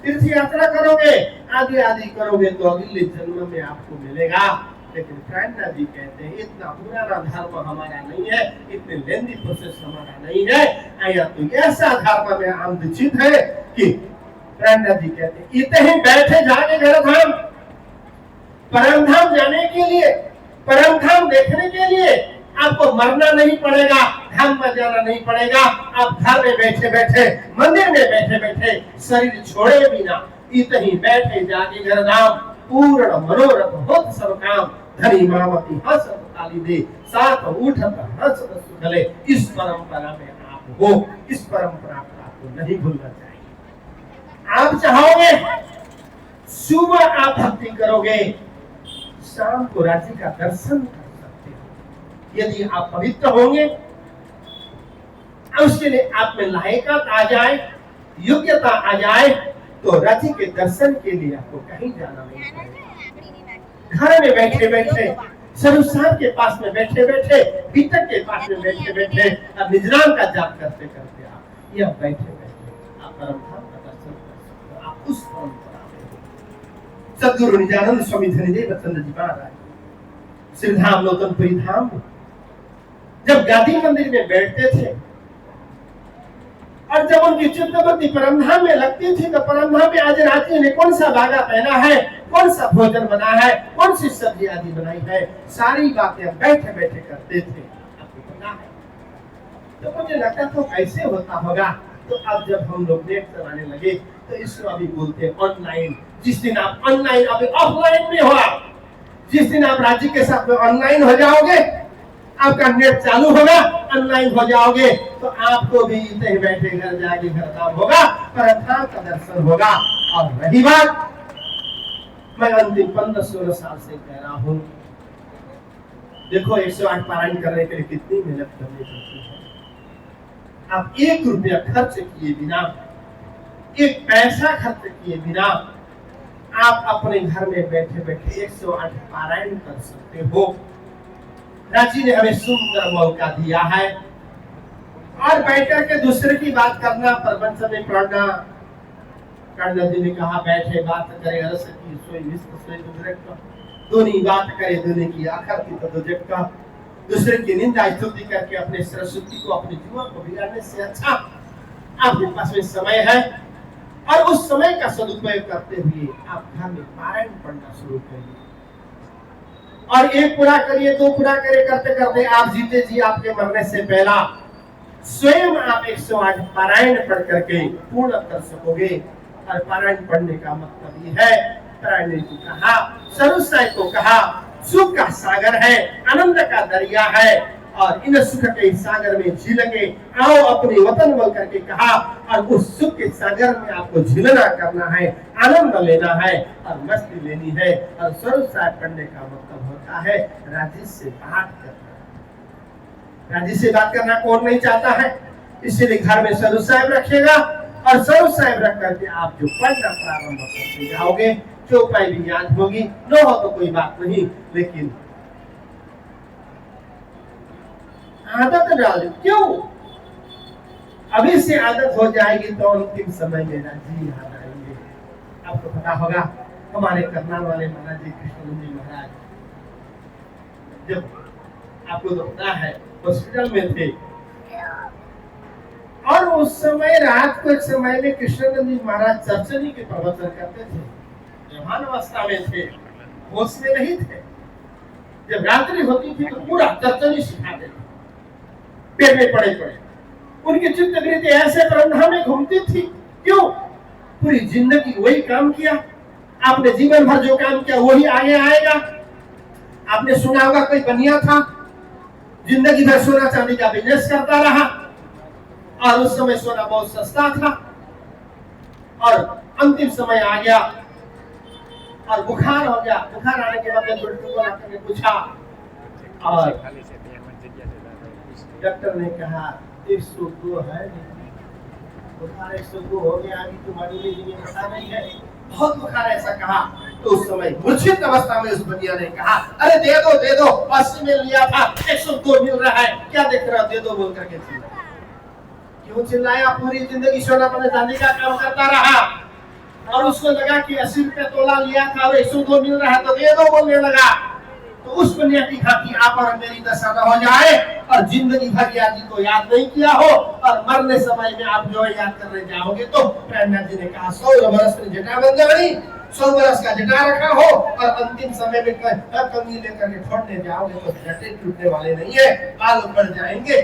तीर्थ यात्रा करोगे, आदि आदि करोगे तो अगले जन्म में आपको मिलेगा। लेकिन प्रेरणा जी कहते हैं इतना पुराना धर्म हमारा नहीं है, इतने लेंदी प्रोसेस हमारा नहीं है। या तो ऐसा धर्म में आमदचित है कि प्रेरणा जी कहते हैं इतने ही बैठे जाके घर धाम, परम धाम जाने के लिए, परम धाम देखने के लिए आपको मरना नहीं पड़ेगा, धाम में जाना नहीं पड़ेगा। आप घर में बैठे बैठे, मंदिर में बैठे बैठे, शरीर छोड़े बिना इतनी बैठे जाके घर धाम, पूर्ण मनोरथ होत सब काम, धनी मामती हंसत ताली दे, साथ उठत हंसत सुखले। इस परंपरा में आप हो, इस परंपरा को आपको नहीं भूलना चाहिए। आप चाहोगे सुबह आप भक्ति करोगे, शाम को राज्य का दर्शन कर सकते हो। यदि आप पवित्र होंगे, उसके लिए आप में लायकात आ जाए, योग्यता आ जाए, तो राज्य के दर्शन के लिए आपको कहीं जाना नहीं पड़ेगा। घर में बैठे बैठे, सर्वसार के पास में बैठे बैठे, भीतर के पास में बैठे बैठे, अब निजराम का जाप करते करते आप यह बैठे बैठे आप परम धाम का दर्शन कर सकते हो। आप उस परंपरा में सदगुरु निजानंद स्वामी धनीदेव चंद्र जी महाराज श्रीधाम नौतनपुरी धाम में जब गादी मंदिर में बैठते थे और जब उनकी चित्तवृत्ति परमधाम में लगती थी, तो परमधाम में आज राज्य ने कौन सा बागा पहना है, कौन सा भोजन बना है, कौन सी सब्जी आदि बनाई है, सारी बातें बैठे बैठे करते थे। आपको पता है? तो मुझे लगता तो कैसे होता होगा। तो अब जब हम लोग नेट चलाने लगे तो इसको अभी बोलते हैं ऑनलाइन। जिस दिन आप ऑनलाइन, अभी ऑफलाइन में हो, जिस दिन आप राज्य के साथ में ऑनलाइन हो जाओगे, आपका नेट चालू होगा, ऑनलाइन हो जाओगे, तो आपको भी इतने बैठे घर जाके घर काम होगा, परम का दर्शन होगा। और रही बात, मैं अंतिम 15-16 साल से कह रहा हूं, देखो 108 पारायण करने के लिए कितनी मेहनत करनी पड़ती है। आप 1 रुपया खर्च किए बिना, 1 पैसा खर्च किए बिना आप अपने घर में बैठे बैठे 108 पारायण कर सकते हो। रांची ने हमें सुंदर मौका दिया है। और बैठकर के दूसरे की बात करना, प्रवचन में पढ़ना, कर्णा जी ने कहा बैठे बात करे रस की सोई विश्व सोई दूसरे का, दोनों बात करे दोनों की आखिर की तो दूसरे का, दूसरे की निंदा स्तुति करके अपने सरस्वती को, अपने जीवन को बिगाड़ने से अच्छा आपके पास में समय है और उस समय का सदुपयोग करते हुए आप घर में पारायण पढ़ना शुरू करिए। और 1 पूरा करिए, 2 पूरा करिए, करते करते आप जीते जी आपके मरने से पहला स्वयं आप 108 पारायण पढ़ करके पूर्ण कर सकोगे। और पारायण पढ़ने का मतलब ये है, पारायण को कहा, सर्वसाय को कहा, सुख का सागर है, आनंद का दरिया है, और इन सुख के सागर में झीलेंगे, आओ अपने वतन बोल करके कहा। और उस सुख के सागर में आपको झीलना करना है, आनंद लेना है और मस्ती लेनी है। और सर्वसाय पढ़ने का मतलब होता है राज्य से बात करना। राज्य से बात करना कौन नहीं चाहता है? इसीलिए घर में सर्वसाय रखेगा और सर्वसाय रख करके आप जो पढ़ना प्रारंभ करते जाओगे, चौपाई भी याद होगी, न हो तो कोई बात नहीं, लेकिन आदत डाल। क्यों? अभी से आदत हो जाएगी तो अंतिम समय में राजी याद आएंगे। आपको पता होगा हमारे करनाल वाले महाराज जी, कृष्ण जी महाराज, जब आपको तो पता है हॉस्पिटल में थे और उस समय रात को एक समय में कृष्ण जी महाराज चर्चनी के प्रवचन करते थे। जवान अवस्था में थे, होश में नहीं थे। जब रात्रि होती थी तो पूरा चर्चनी सिखाते थे, पेड़ में पड़े पड़े। उनकी चित्तवृत्ति ऐसे ब्रह्मा में घूमती थी। क्यों? पूरी जिंदगी वही काम किया। आपने जीवन भर जो काम किया वही आगे आएगा। आपने सुना होगा कोई बनिया था, जिंदगी भर सोना चांदी का बिजनेस करता रहा और उस समय सोना बहुत सस्ता था और अंतिम समय आ गया और बुखार हो गया। बुखार आने के बाद डॉक्टर ने पूछा और डॉक्टर ने कहा 102 है, बुखार 102 हो गया, अभी तुम्हारी जिंदगी में ऐसा नहीं है, बहुत बुखार, ऐसा कहा। तो उस समय मूर्छित अवस्था में उस बनिया ने कहा, अरे दे दो 80 में लिया था, 102 मिल रहा है, क्या देख रहा हो, दे दो बोल करके चिल्लाया। क्यों चिल्लाया? पूरी जिंदगी सोना चांदी का काम करता रहा और उसको लगा कि 80 रुपया तोला लिया था और 102 मिल रहा है तो दे दो बोलने लगा। तो उस कन्या की खाती आप और मेरी दशा न हो जाए और जिंदगी भर याद जी को याद नहीं किया हो और मरने समय में आप जो याद करने जाओगे। तो प्रेमनाथ जी ने कहा 100 बरस में जटा बन जानी, 100 बरस का जटा रखा हो और अंतिम समय में कंगी लेकर के छोड़ने जाओगे तो जटे टूटने वाले नहीं है, बाल ऊपर जाएंगे।